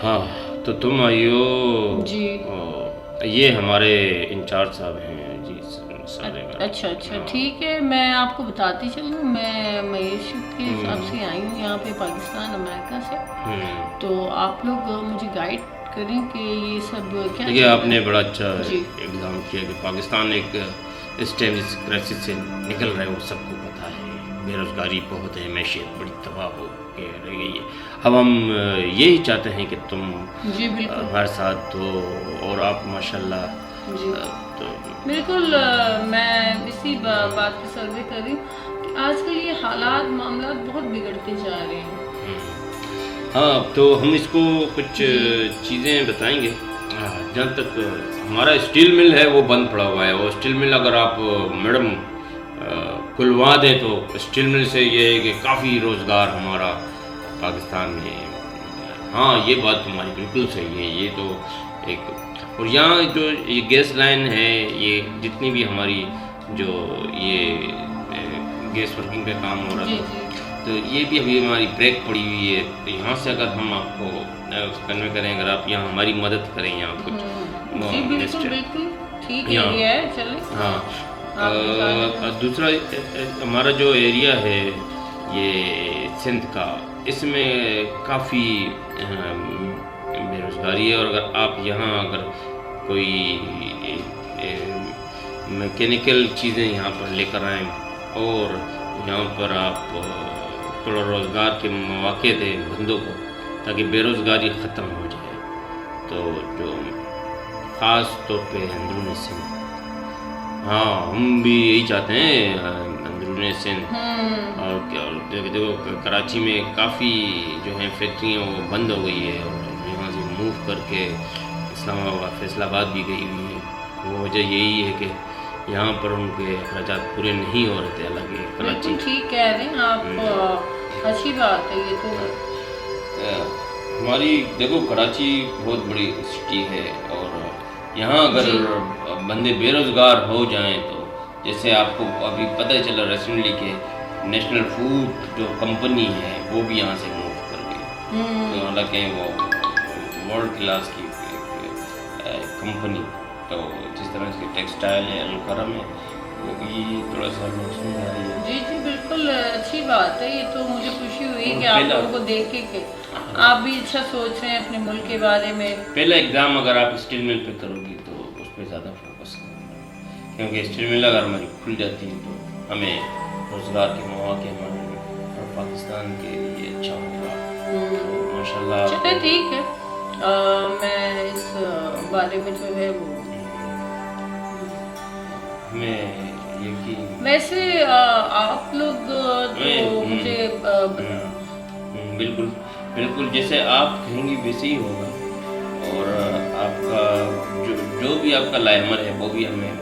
ہاں تو تم آئیو جی یہ ہمارے انچارج صاحب ہیں جی سارے اچھا ٹھیک ہے، میں آپ کو بتاتی چلوں، میں معیشت کے حساب سے آئی ہوں یہاں پہ پاکستان امریکہ سے، تو آپ لوگ مجھے گائیڈ کریں کہ یہ سب کیا دیکھیے آپ نے بڑا اچھا اقدام کیا کہ پاکستان ایک اسٹیبلش کرائسس سے نکل رہا ہے، وہ سب کو پتہ ہے، بے روزگاری بہت ہے، معیشت بڑی تباہ ہو کے رہ گئی ہے۔ اب ہم یہی چاہتے ہیں کہ تم ہمارے ساتھ ہو، اور آپ ماشاءاللہ تو بالکل، میں اسی بات پہ سروے کر رہی ہوں کہ آج کل یہ حالات معاملات بہت بگڑتے جا رہے ہیں۔ ہاں تو ہم اس کو کچھ چیزیں بتائیں گے۔ جہاں تک ہمارا اسٹیل مل ہے وہ بند پڑا ہوا ہے، وہ اسٹیل مل اگر آپ میڈم کھلوا دیں تو اسٹیل مل سے یہ ہے کہ کافی روزگار ہمارا پاکستان میں، ہاں یہ بات تمہاری بالکل صحیح ہے، یہ تو ایک، اور یہاں جو یہ گیس لائن ہے، یہ جتنی بھی ہماری جو یہ گیس ورکنگ پہ کام ہو رہا تھا تو یہ بھی ابھی ہماری بریک پڑی ہوئی ہے، تو یہاں سے اگر ہم آپ کو کنوے کریں، اگر آپ یہاں ہماری مدد کریں یہاں کچھ ہاں دوسرا ہمارا جو ایریا ہے یہ سندھ کا، اس میں کافی بے روزگاری ہے، اور اگر آپ یہاں اگر کوئی میکینیکل چیزیں یہاں پر لے کر آئیں اور یہاں پر آپ تھوڑا روزگار کے مواقع دیں بندوں کو تاکہ بے روزگاری ختم ہو جائے، تو جو خاص طور پہ اندرون سندھ، ہاں ہم بھی یہی چاہتے ہیں اندرون سندھ، اور دیکھو کراچی میں کافی جو ہیں فیکٹریاں وہ بند ہو گئی ہے، اور یہاں سے موو کر کے اسلام آباد فیصل آباد بھی گئی ہوئی ہے، وہ وجہ یہی ہے کہ یہاں پر ان کے اخراجات پورے نہیں ہو رہے تھے، حالانکہ کراچی ٹھیک کہہ رہے ہیں آپ، اچھی بات ہے یہ تو۔ ہماری دیکھو کراچی بہت بڑی سٹی ہے، اور یہااں اگر بندے بے روزگار ہو جائیں تو جیسے آپ کو ابھی پتہ چلا ریسنٹلی کہ نیشنل فوڈ جو کمپنی ہے وہ بھی یہاں سے موو کر گئی، حالانکہ وہ ورلڈ کلاس کی کمپنی، تو جس طرح سے ٹیکسٹائل ہے، الکرم ہے، وہ بھی تھوڑا سا موسم میں آئی ہے۔ جی بالکل اچھی بات ہے، یہ تو مجھے خوشی ہوئی کہ آپ لوگوں کو دیکھ کے کہ آپ بھی اچھا سوچ رہے ہیں اپنے ملک کے بارے میں۔ پہلا اقدام اگر آپ اسٹیل مل پہ کرو گی تو اس پہ زیادہ فوکس کریں، کیونکہ اسٹیل مل اگر ہماری کھل جاتی ہے تو ہمیں روزگار کے مواقع ہمارے اور پاکستان کے لیے اچھا ہوگا، ماشاء اللہ۔ چلے ٹھیک ہے، میں اس بارے میں جو ہے وہ ہمیں یقین، ویسے آپ لوگ تو مجھے بالکل جیسے آپ کہیں گی ویسے ہی ہوگا، اور آپ کا جو بھی آپ کا لائحہ عمل ہے وہ بھی ہمیں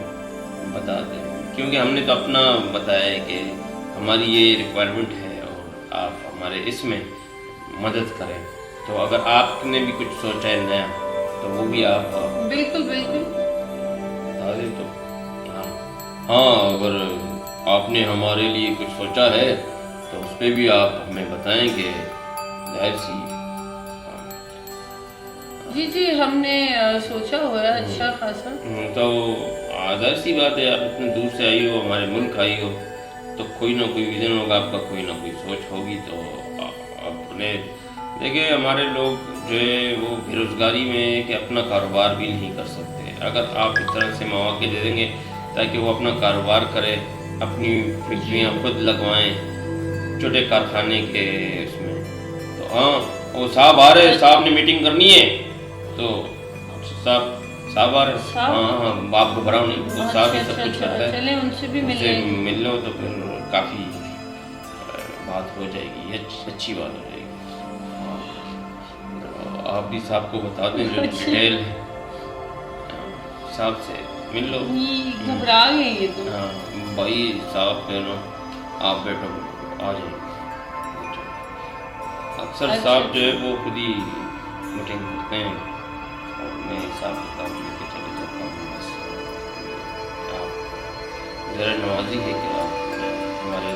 بتا دیں، کیونکہ ہم نے تو اپنا بتایا ہے کہ ہماری یہ ریکوائرمنٹ ہے اور آپ ہمارے اس میں مدد کریں، تو اگر آپ نے بھی کچھ سوچا ہے نیا تو وہ بھی آپ بالکل بتا دیں تو ہاں، اگر آپ نے ہمارے لیے کچھ سوچا ہے تو اس پہ بھی آپ ہمیں بتائیں گے، ظاہر سی جی ہم نے سوچا ہوا ہے اچھا خاصا، تو ظاہر سی بات ہے، آپ اتنے دور سے آئی ہو، ہمارے ملک آئی ہو، تو کوئی نہ کوئی ویژن ہوگا آپ کا، کوئی نہ کوئی سوچ ہوگی، تو اپنے دیکھیں ہمارے لوگ جو ہے وہ بے روزگاری میں ہے کہ اپنا کاروبار بھی نہیں کر سکتے، اگر آپ اس طرح سے مواقع دے دیں گے تاکہ وہ اپنا کاروبار کرے، اپنی فیکٹریاں خود لگوائیں چھوٹے کارخانے کے اس میں، تو ہاں وہ صاحب آ رہے، صاحب نے میٹنگ کرنی ہے، تو صاحب آ رہے، ہاں آپ گھبراؤ نہیں، وہ صاحب ہی سب کچھ کرتا ہے، چلیں ان سے بھی مل لو تو پھر کافی بات ہو جائے گی، یہ اچھی بات ہو جائے گی، آپ بھی صاحب کو بتا دیں جو ڈیٹیل ہے، صاحب سے مل لو، گھبرا گئے یہ تو، ہاں بھائی صاحب کہنا آپ بیٹھو آ جائیں، اکثر صاحب جو ہے وہ خود ہی میٹنگ کرتے ہیں اور میں حساب کتاب لے کے چلے جاتا ہوں، بس آپ ذرا نوازی ہے کہ آپ ہمارے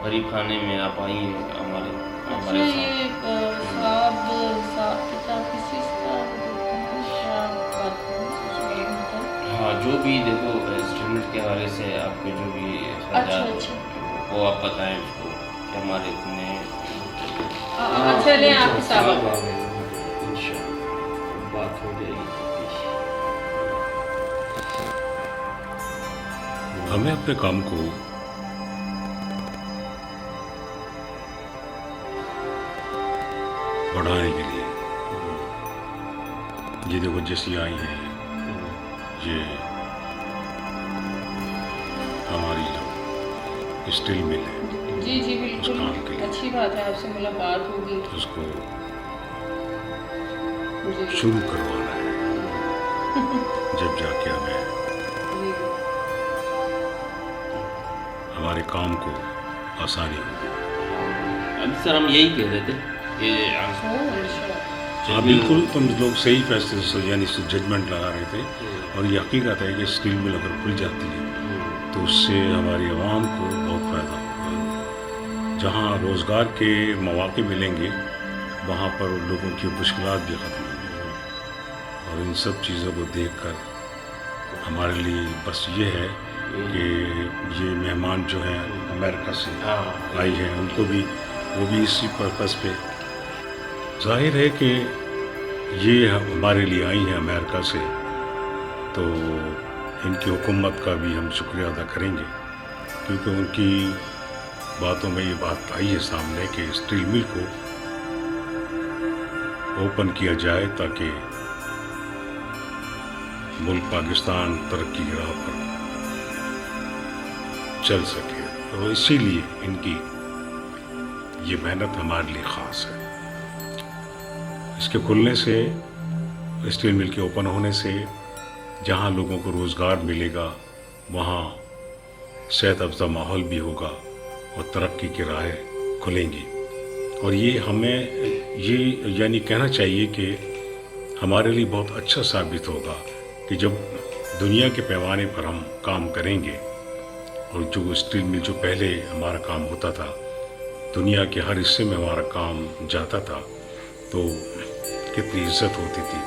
गरीब खाने में आप आई हैं हमारे अच्छा, हमारे साथ। ये हिसाब किताब किस चीज़ का आप देते हैं? क्या बात करें कुछ और बताएं? हाँ, जो भी देखो स्टूडेंट के हवाले से आपके जो भी अच्छा अखराजात अच्छा वो आप बताएं उसको कि हमारे इतने अच्छा, लें आप हिसाब आ गए इंशाल्लाह बात हो जाएगी। हमें अपने काम को बढ़ाने के लिए ये देखो जैसी आई हैं ये हमारी जो स्टील मिल है जी जी उस काम के बिल्कुल लिए अच्छी बात है, आपसे मुलाकात होगी। उसको जी शुरू करवाना है जब जाके हमें जी हमारे काम को आसानी होगी। अभी सर हम यही कह रहे थे कि अच्छा हाँ बिल्कुल, तुम लोग सही फैसले से यानी जजमेंट लगा रहे थे और ये हकीकत है कि स्टील मिल अगर खुल जाती है तो उससे हमारी आवाम को बहुत फ़ायदा होगा। जहाँ रोज़गार के मौके मिलेंगे वहाँ पर लोगों की मुश्किलात भी ख़त्म होंगी और इन सब चीज़ों को देखकर हमारे लिए बस ये है कि ये मेहमान जो हैं अमेरिका से आई हैं उनको भी वो भी इसी पर्पस पे जाहिर है कि ये हमारे लिए आई हैं अमेरिका से तो इनकी हुकूमत का भी हम शुक्रिया अदा करेंगे क्योंकि उनकी बातों में ये बात आई है सामने कि स्टील मिल को ओपन किया जाए ताकि मुल्क पाकिस्तान तरक्की की राह पर चल सके और इसीलिए इनकी ये मेहनत हमारे लिए ख़ास है। इसके खुलने से स्टील मिल के ओपन होने से जहाँ लोगों को रोज़गार मिलेगा वहाँ सेहत अफ़ज़ा माहौल भी होगा और तरक्की की राहें खुलेंगी और ये हमें ये यानी कहना चाहिए कि हमारे लिए बहुत अच्छा साबित होगा कि जब दुनिया के पैमाने पर हम काम करेंगे और जो स्टील मिल जो पहले हमारा काम होता था दुनिया के हर हिस्से में हमारा काम जाता था तो कितनी इज्जत होती थी।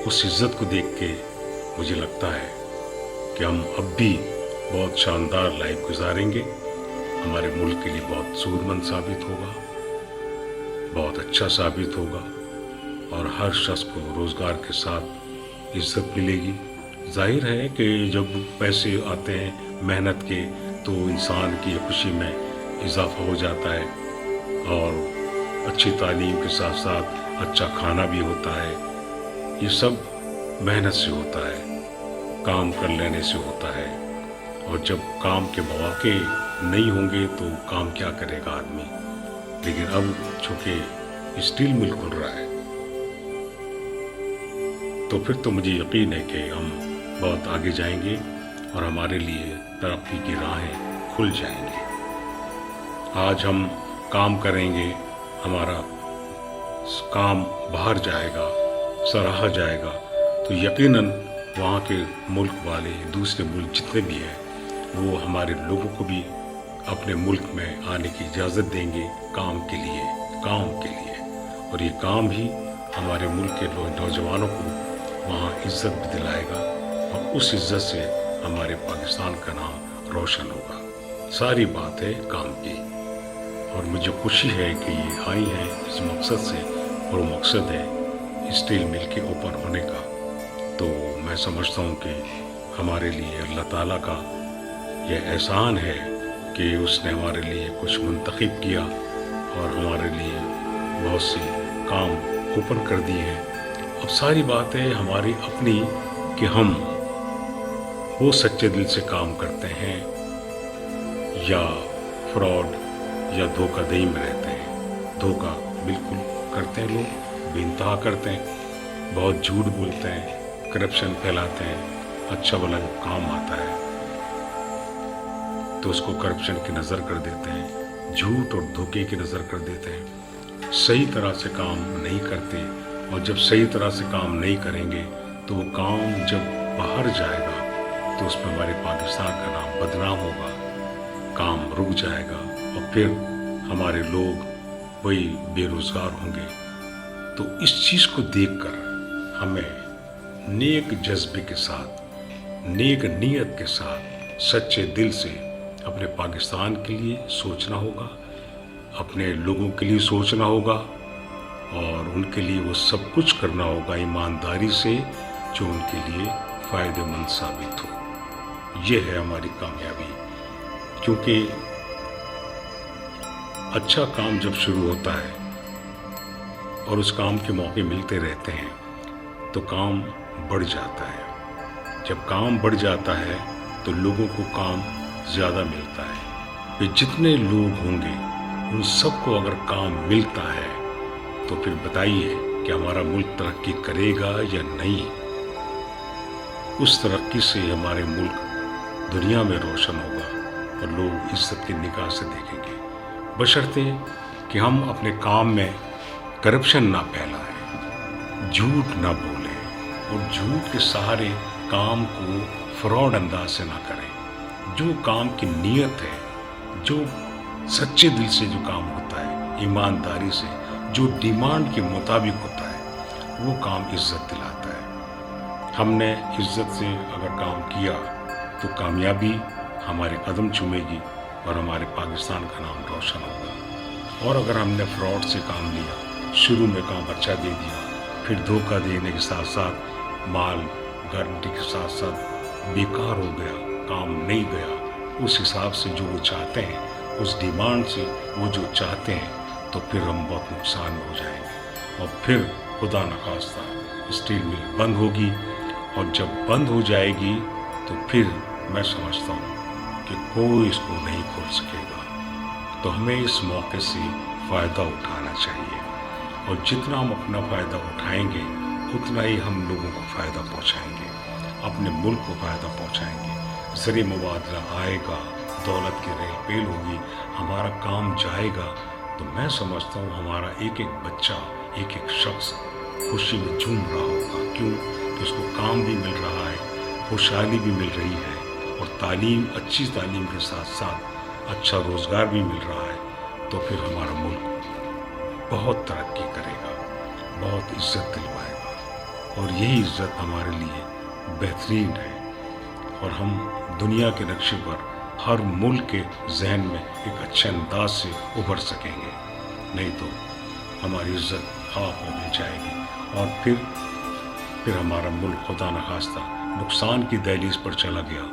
उस इज्जत को देख के मुझे लगता है कि हम अब भी बहुत शानदार लाइफ गुजारेंगे। हमारे मुल्क के लिए बहुत सूरमंद साबित होगा, बहुत अच्छा साबित होगा और हर शख्स को रोज़गार के साथ इज्जत मिलेगी। जाहिर है कि जब पैसे आते हैं मेहनत के तो इंसान की खुशी में इजाफा हो जाता है और अच्छी तालीम के साथ साथ अच्छा खाना भी होता है। ये सब मेहनत से होता है, काम कर लेने से होता है और जब काम के मौके नहीं होंगे तो काम क्या करेगा आदमी। लेकिन अब चूँकि स्टील मिल खुल रहा है तो फिर तो मुझे यकीन है कि हम बहुत आगे जाएंगे और हमारे लिए तरक्की की राहें खुल जाएंगी। आज हम काम करेंगे, हमारा काम बाहर जाएगा, सराहा जाएगा तो यकीनन वहाँ के मुल्क वाले दूसरे मुल्क जितने भी हैं वो हमारे लोगों को भी अपने मुल्क में आने की इजाज़त देंगे काम के लिए और ये काम ही हमारे मुल्क के नौजवानों को वहाँ इज्जत भी दिलाएगा और उस इज्जत से हमारे पाकिस्तान का नाम रोशन होगा। सारी बात है काम की और मुझे खुशी है कि ये आई हैं इस मकसद से और वो मकसद है स्टील मिल के ओपन होने का। तो मैं समझता हूँ कि हमारे लिए अल्लाह ताला का यह एहसान है कि उसने हमारे लिए कुछ मुंतखब किया और हमारे लिए बहुत सी काम ओपन कर दिए हैं। अब सारी बात है हमारी अपनी कि हम वो सच्चे दिल से काम करते हैं या फ्रॉड या धोखाधड़ी में रहते हैं। धोखा बिल्कुल करते हैं, लोग बेइंतहा करते हैं, बहुत झूठ बोलते हैं, करप्शन फैलाते हैं। अच्छा भला जो काम आता है तो उसको करप्शन की नज़र कर देते हैं, झूठ और धोखे की नज़र कर देते हैं, सही तरह से काम नहीं करते और जब सही तरह से काम नहीं करेंगे तो वो काम जब बाहर जाएगा तो उसमें हमारे पाकिस्तान का नाम बदनाम होगा, काम रुक जाएगा फिर हमारे लोग वही बेरोज़गार होंगे। तो इस चीज़ को देखकर हमें नेक जज्बे के साथ, नेक नीयत के साथ, सच्चे दिल से अपने पाकिस्तान के लिए सोचना होगा, अपने लोगों के लिए सोचना होगा और उनके लिए वो सब कुछ करना होगा ईमानदारी से जो उनके लिए फ़ायदेमंद साबित हो। ये है हमारी कामयाबी। क्योंकि अच्छा काम जब शुरू होता है और उस काम के मौके मिलते रहते हैं तो काम बढ़ जाता है। जब काम बढ़ जाता है तो लोगों को काम ज़्यादा मिलता है। फिर जितने लोग होंगे उन सबको अगर काम मिलता है तो फिर बताइए कि हमारा मुल्क तरक्की करेगा या नहीं। उस तरक्की से हमारे मुल्क दुनिया में रोशन होगा और लोग इज्जत की निगाह से देखेंगे, बशर्ते कि हम अपने काम में करप्शन ना फैलाएं, झूठ ना बोलें और झूठ के सहारे काम को फ्रॉड अंदाज से ना करें। जो काम की नीयत है, जो सच्चे दिल से जो काम होता है, ईमानदारी से, जो डिमांड के मुताबिक होता है, वो काम इज्जत दिलाता है। हमने इज्जत से अगर काम किया तो कामयाबी हमारे कदम चूमेगी और हमारे पाकिस्तान का नाम रोशन होगा। और अगर हमने फ्रॉड से काम लिया, शुरू में काम अच्छा दे दिया, फिर धोखा देने के साथ साथ माल गारंटी के साथ साथ बेकार हो गया, काम नहीं गया उस हिसाब से जो वो चाहते हैं, उस डिमांड से वो जो चाहते हैं, तो फिर हम बहुत नुकसान में हो जाएंगे। और फिर खुदा न खास्ता स्टील मिल बंद होगी और जब बंद हो जाएगी तो फिर मैं समझता हूँ कि कोई इसको नहीं खोल सकेगा। तो हमें इस मौके से फ़ायदा उठाना चाहिए और जितना हम अपना फ़ायदा उठाएंगे उतना ही हम लोगों को फ़ायदा पहुँचाएंगे, अपने मुल्क को फ़ायदा पहुँचाएंगे। ज़रिए मुबादला आएगा, दौलत की रेल पेल होगी, हमारा काम जाएगा। तो मैं समझता हूँ हमारा एक एक बच्चा, एक एक शख्स खुशी में झूम रहा होगा। क्यों? कि उसको काम भी मिल रहा है, खुशहाली भी मिल रही है और तालीम, अच्छी तालीम के साथ साथ अच्छा रोज़गार भी मिल रहा है। तो फिर हमारा मुल्क बहुत तरक्की करेगा, बहुत इज्जत दिलवाएगा और यही इज्जत हमारे लिए बेहतरीन है। और हम दुनिया के नक्शे पर हर मुल्क के जहन में एक अच्छे अंदाज से उभर सकेंगे। नहीं तो हमारी इज्जत खाक में मिल जाएगी और फिर हमारा मुल्क खुदा न खास्ता नुकसान की दहलीज पर चला गया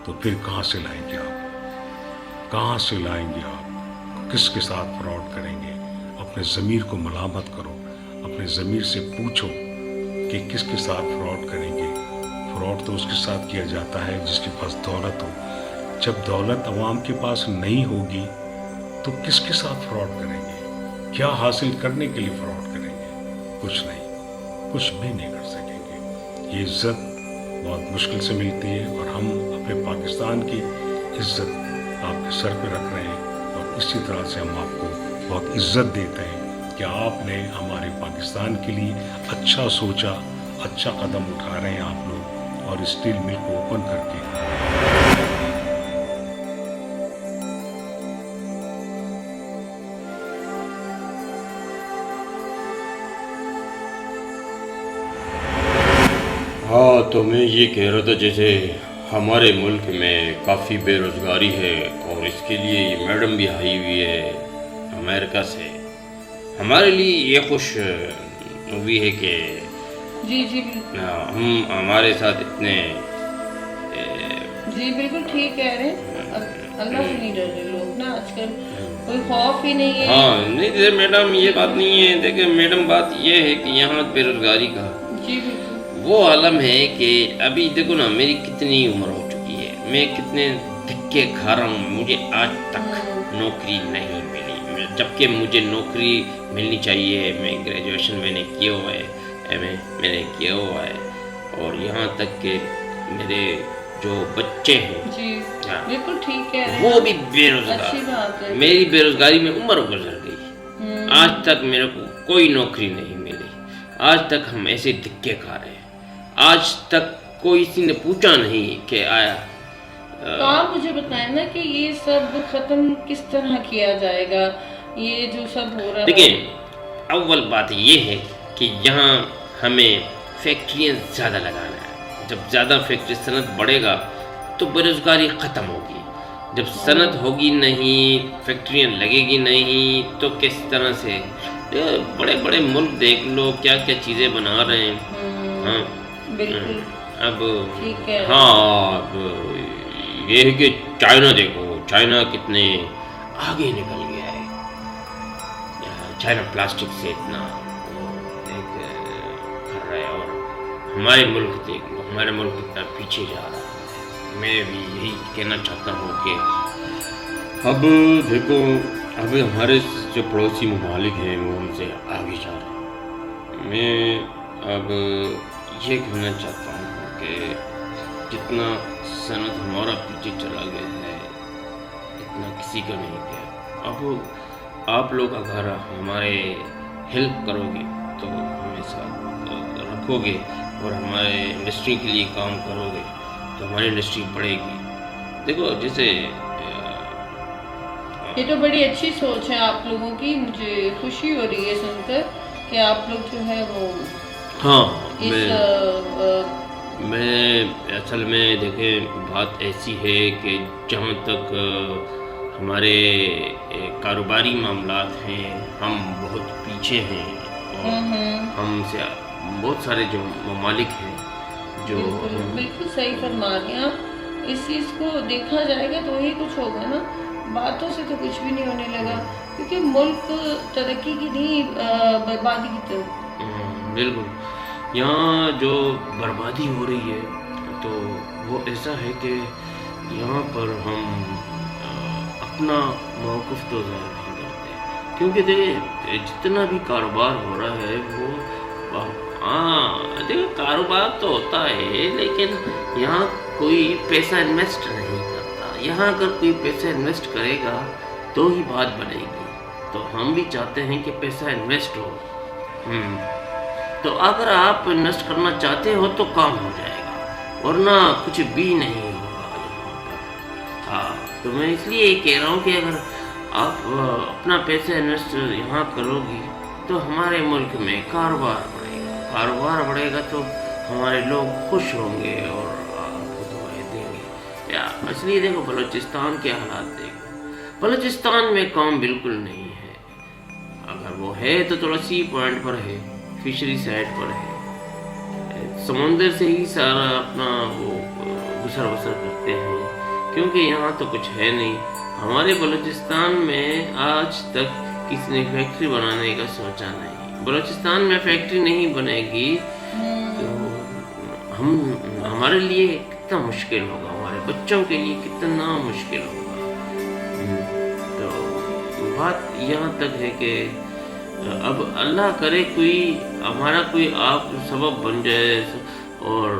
तो फिर कहाँ से लाएंगे आप? कहाँ से लाएंगे आप? किसके साथ फ्रॉड करेंगे? अपने ज़मीर को मलामत करो, अपने ज़मीर से पूछो कि किसके साथ फ्रॉड करेंगे। फ्रॉड तो उसके साथ किया जाता है जिसके पास दौलत हो। जब दौलत अवाम के पास नहीं होगी तो किसके साथ फ्रॉड करेंगे? क्या हासिल करने के लिए फ्रॉड करेंगे? कुछ नहीं, कुछ भी नहीं कर सकेंगे। ये इज्जत बहुत मुश्किल से मिलती है और हम अपने पाकिस्तान की इज्जत आपके सर पे रख रहे हैं और इसी तरह से हम आपको बहुत इज्जत देते हैं कि आपने हमारे पाकिस्तान के लिए अच्छा सोचा, अच्छा कदम उठा रहे हैं आप लोग और स्टील मिल को ओपन करके हाँ, तो मैं ये कह रहा था जैसे हमारे मुल्क में काफ़ी बेरोज़गारी है और इसके लिए ये मैडम भी आई हुई है अमेरिका से। हमारे लिए ये खुश मूवी है कि जी जी बिल्कुल, हम हमारे साथ इतने जी बिल्कुल ठीक कह रहे हैं। अल्लाह से नहीं डर रहे लोग ना आजकल, कोई खौफ ही नहीं है। हाँ नहीं जैसे मैडम ये बात नहीं है। देखिए मैडम बात ये है कि यहाँ बेरोज़गारी का जी बिल्कुल वो आलम है कि अभी देखो ना मेरी कितनी उम्र हो चुकी है, मैं कितने धक्के खा रहा हूँ, मुझे आज तक नौकरी नहीं मिली। जबकि मुझे नौकरी मिलनी चाहिए। मैं ग्रेजुएशन मैंने किया हुआ है, एमए मैंने किया हुआ है और यहाँ तक कि मेरे जो बच्चे हैं जी हाँ, बिल्कुल ठीक कह रहे हैं, वो भी अच्छी बेरोजगार। बात है। मेरी बेरोजगारी में उम्र गुजर गई, आज तक मेरे को कोई नौकरी नहीं मिली। आज तक हम ऐसे धक्के खा रहे हैं। आज तक कोई किसी ने पूछा नहीं कि आया تو آپ مجھے بتائیں نا کہ یہ سب ختم کس طرح کیا جائے گا، یہ جو سب ہو رہا ہے؟ دیکھیں، اول بات یہ ہے کہ یہاں ہمیں فیکٹریاں زیادہ لگانا ہے. جب زیادہ فیکٹری صنعت بڑھے گا تو بے روزگاری ختم ہوگی. جب صنعت ہوگی نہیں، فیکٹریاں لگے گی نہیں، تو کس طرح سے بڑے بڑے ملک دیکھ لو کیا کیا چیزیں بنا رہے ہیں. ہاں بالکل اب ٹھیک ہے. ہاں اب یہ ہے کہ چائنا دیکھو، چائنا کتنے آگے نکل گیا ہے. چائنا پلاسٹک سے اتنا ایک کر رہا ہے، اور ہمارے ملک دیکھ لو، ہمارے ملک اتنا پیچھے جا رہا ہے. میں بھی یہی کہنا چاہتا ہوں کہ اب دیکھو، اب ہمارے جو پڑوسی ممالک ہیں وہ ہم سے آگے جا رہے ہیں. میں اب یہ کہنا چاہتا ہوں کہ جتنا صنعت ہمارا پیچھے چلا گیا ہے اتنا کسی کا نہیں گیا. اب آپ لوگ اگر ہمارے ہیلپ کرو گے تو ہمیں ساتھ رکھو گے اور ہمارے انڈسٹری کے لیے کام کرو گے تو ہماری انڈسٹری بڑھے گی. دیکھو جیسے یہ تو بڑی اچھی سوچ ہے آپ لوگوں کی. مجھے خوشی ہو رہی ہے سن کر کہ آپ لوگ جو ہے وہ ہاں اس میں اصل میں دیکھیں بات ایسی ہے کہ جہاں تک ہمارے کاروباری معاملات ہیں ہم بہت پیچھے ہیں، اور ہم سے بہت سارے جو ممالک ہیں جو بالکل صحیح فرما رہے ہیں آپ. اس چیز کو دیکھا جائے گا تو وہی کچھ ہوگا نا. باتوں سے تو کچھ بھی نہیں ہونے لگا، کیونکہ ملک ترقی کی نہیں بربادی کی طرف. بالکل یہاں جو بربادی ہو رہی ہے تو وہ ایسا ہے کہ یہاں پر ہم اپنا موقف تو ظاہر نہیں کرتے، کیونکہ دیکھیں جتنا بھی کاروبار ہو رہا ہے وہ دیکھیں کاروبار تو ہوتا ہے لیکن یہاں کوئی پیسہ انویسٹ نہیں کرتا. یہاں اگر کوئی پیسہ انویسٹ کرے گا تو ہی بات بنے گی. تو ہم بھی چاہتے ہیں کہ پیسہ انویسٹ ہو. تو اگر آپ انویسٹ کرنا چاہتے ہو تو کام ہو جائے گا، ورنہ کچھ بھی نہیں ہوگا یہاں پر. ہاں تو میں اس لیے کہہ رہا ہوں کہ اگر آپ اپنا پیسہ انویسٹ یہاں کرو گی تو ہمارے ملک میں کاروبار بڑھے گا. کاروبار بڑھے گا تو ہمارے لوگ خوش ہوں گے اور آپ کو دعائیں دیں گے. اس لیے دیکھو بلوچستان کے حالات دیکھو، بلوچستان میں کام بالکل نہیں ہے. اگر وہ ہے تو تھوڑا سی پوائنٹ پر ہے، فشری سائڈ پر ہے، سمندر سے ہی سارا اپنا وہ گزر بسر کرتے ہیں، کیونکہ یہاں تو کچھ ہے نہیں. ہمارے بلوچستان میں آج تک کسی نے فیکٹری بنانے کا سوچا نہیں. بلوچستان میں فیکٹری نہیں بنے گی تو ہمارے لیے کتنا مشکل ہوگا، ہمارے بچوں کے لیے کتنا مشکل ہوگا. تو بات یہاں تک ہے کہ اب اللہ کرے ہمارا کوئی آپ سبب بن جائے اور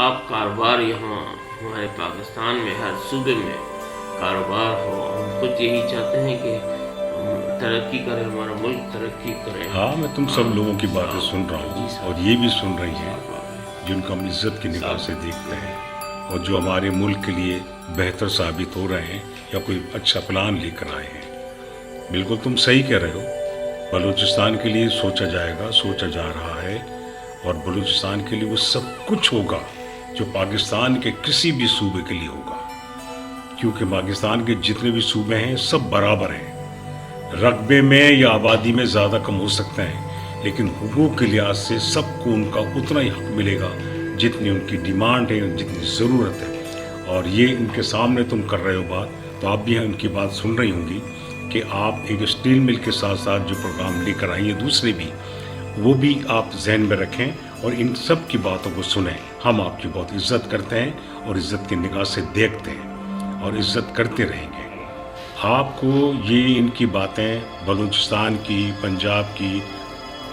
آپ کاروبار یہاں ہمارے پاکستان میں ہر صوبے میں کاروبار ہو. ہم خود یہی چاہتے ہیں کہ ہم ترقی کریں، ہمارا ملک ترقی کرے. ہاں میں تم سب لوگوں کی باتیں سن رہا ہوں اور یہ بھی سن رہی ہیں جن کو ہم عزت کی نگاہ سے دیکھتے ہیں اور جو ہمارے ملک کے لیے بہتر ثابت ہو رہے ہیں یا کوئی اچھا پلان لے کر آئے ہیں. بالکل تم صحیح کہہ رہے ہو. بلوچستان کے لیے سوچا جائے گا، سوچا جا رہا ہے، اور بلوچستان کے لیے وہ سب کچھ ہوگا جو پاکستان کے کسی بھی صوبے کے لیے ہوگا، کیونکہ پاکستان کے جتنے بھی صوبے ہیں سب برابر ہیں. رقبے میں یا آبادی میں زیادہ کم ہو سکتے ہیں لیکن حقوق کے لحاظ سے سب کو ان کا اتنا ہی حق ملے گا جتنی ان کی ڈیمانڈ ہے، جتنی ضرورت ہے. اور یہ ان کے سامنے تم کر رہے ہو بات، تو آپ بھی ان کی بات سن رہی ہوں گی کہ آپ ایک اسٹیل مل کے ساتھ ساتھ جو پروگرام لے کر آئی ہیں دوسرے بھی، وہ بھی آپ ذہن میں رکھیں اور ان سب کی باتوں کو سنیں. ہم آپ کی بہت عزت کرتے ہیں اور عزت کی نگاہ سے دیکھتے ہیں اور عزت کرتے رہیں گے. آپ کو یہ ان کی باتیں بلوچستان کی، پنجاب کی،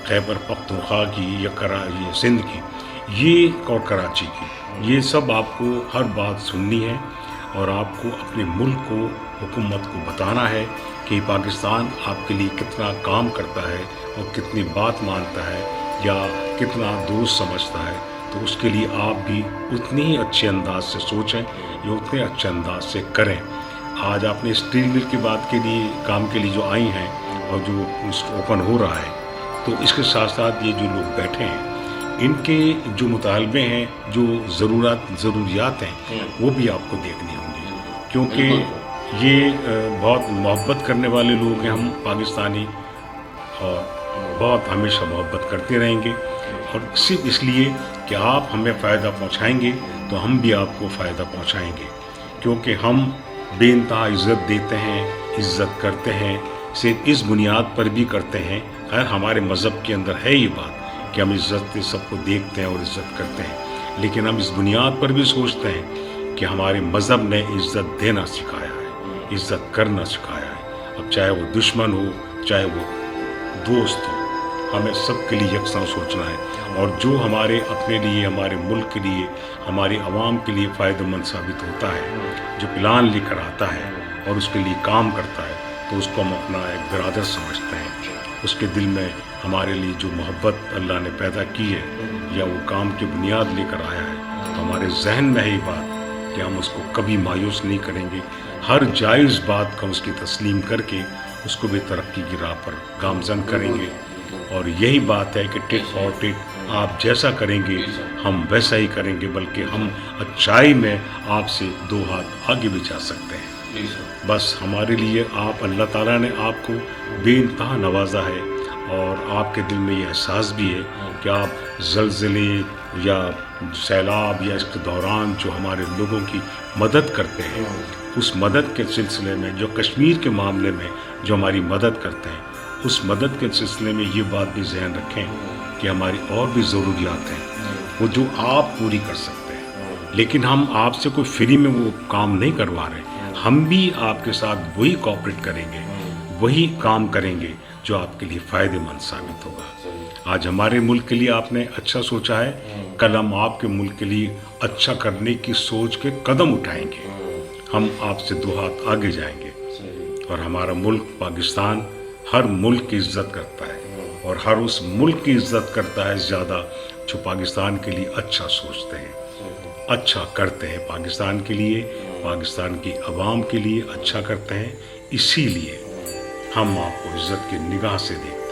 خیبر پختونخوا کی یا سندھ کی یہ اور کراچی کی، یہ سب آپ کو ہر بات سننی ہے اور آپ کو اپنے ملک کو، حکومت کو بتانا ہے کہ پاکستان آپ کے لیے کتنا کام کرتا ہے اور کتنی بات مانتا ہے یا کتنا دوست سمجھتا ہے. तो उसके लिए आप भी उतनी ही अच्छे अंदाज से सोचें या उतने अच्छे अंदाज से करें। आज आपने स्टील मिल की बात के लिए काम के लिए जो आई हैं और जो ओपन हो रहा है, तो इसके साथ साथ ये जो लोग बैठे हैं इनके जो मुतालबे हैं, जो ज़रूरियात हैं, वो भी आपको देखनी होंगी, क्योंकि ये बहुत मोहब्बत करने वाले लोग हैं हम पाकिस्तानी, और बहुत हमेशा मोहब्बत करते रहेंगे। और सिर्फ इसलिए कि आप हमें फ़ायदा पहुंचाएंगे तो हम भी आपको फ़ायदा पहुंचाएंगे, क्योंकि हम बेइंतहा इज़्ज़त देते हैं, इज़्ज़त करते हैं, सिर्फ इस बुनियाद पर भी करते हैं। खैर हमारे मज़हब के अंदर है ये बात कि हम इज़्ज़त से सबको देखते हैं और इज़्ज़त करते हैं, लेकिन हम इस बुनियाद पर भी सोचते हैं कि हमारे मज़हब ने इज़्ज़त देना सिखाया है, इज़्ज़त करना सिखाया है। अब चाहे वो दुश्मन हो, चाहे वो दोस्त हो, हमें सबके लिए यकसां सोचना है। और जो हमारे अपने लिए, हमारे मुल्क के लिए, हमारी आवाम के लिए फ़ायदेमंद साबित होता है, जो प्लान लेकर आता है और उसके लिए काम करता है, तो उसको हम अपना एक बिरादर समझते हैं। उसके दिल में हमारे लिए जो मोहब्बत अल्लाह ने पैदा की है या वो काम की बुनियाद लेकर आया है, तो हमारे जहन में है ये बात कि हम उसको कभी मायूस नहीं करेंगे। हर जायज़ बात का उसकी तस्लीम करके उसको भी तरक्की की राह पर गामज़न करेंगे। और यही बात है कि टिट फॉर टिट, आप जैसा करेंगे हम वैसा ही करेंगे, बल्कि हम अच्छाई में आपसे 2 हाथ आगे भी जा सकते हैं। बस हमारे लिए आप, अल्लाह ताला ने आपको बेइंतहा नवाजा है, और आपके दिल में ये एहसास भी है कि आप ज़लज़ले या सैलाब या इसके दौरान जो हमारे लोगों की मदद करते हैं, उस मदद के सिलसिले में, जो कश्मीर के मामले में जो हमारी मदद करते हैं, उस मदद के सिलसिले में ये बात भी ज़हन रखें कि हमारी और भी ज़रूरियात हैं वो जो आप पूरी कर सकते हैं, लेकिन हम आपसे कोई फ्री में वो काम नहीं करवा रहे। हम भी आपके साथ वही कोऑपरेट करेंगे, वही काम करेंगे जो आपके लिए फ़ायदेमंद साबित होगा। आज हमारे मुल्क के लिए आपने अच्छा सोचा है, कल हम आपके मुल्क के लिए अच्छा करने की सोच के कदम उठाएंगे। हम आपसे 2 हाथ आगे जाएंगे, और हमारा मुल्क पाकिस्तान हर मुल्क की इज़्ज़त करता है, और हर उस मुल्क की इज़्ज़त करता है ज़्यादा जो पाकिस्तान के लिए अच्छा सोचते हैं, अच्छा करते हैं, पाकिस्तान के लिए, पाकिस्तान की आवाम के लिए अच्छा करते हैं। इसीलिए हम आपको इज़्ज़त की निगाह से देखते हैं।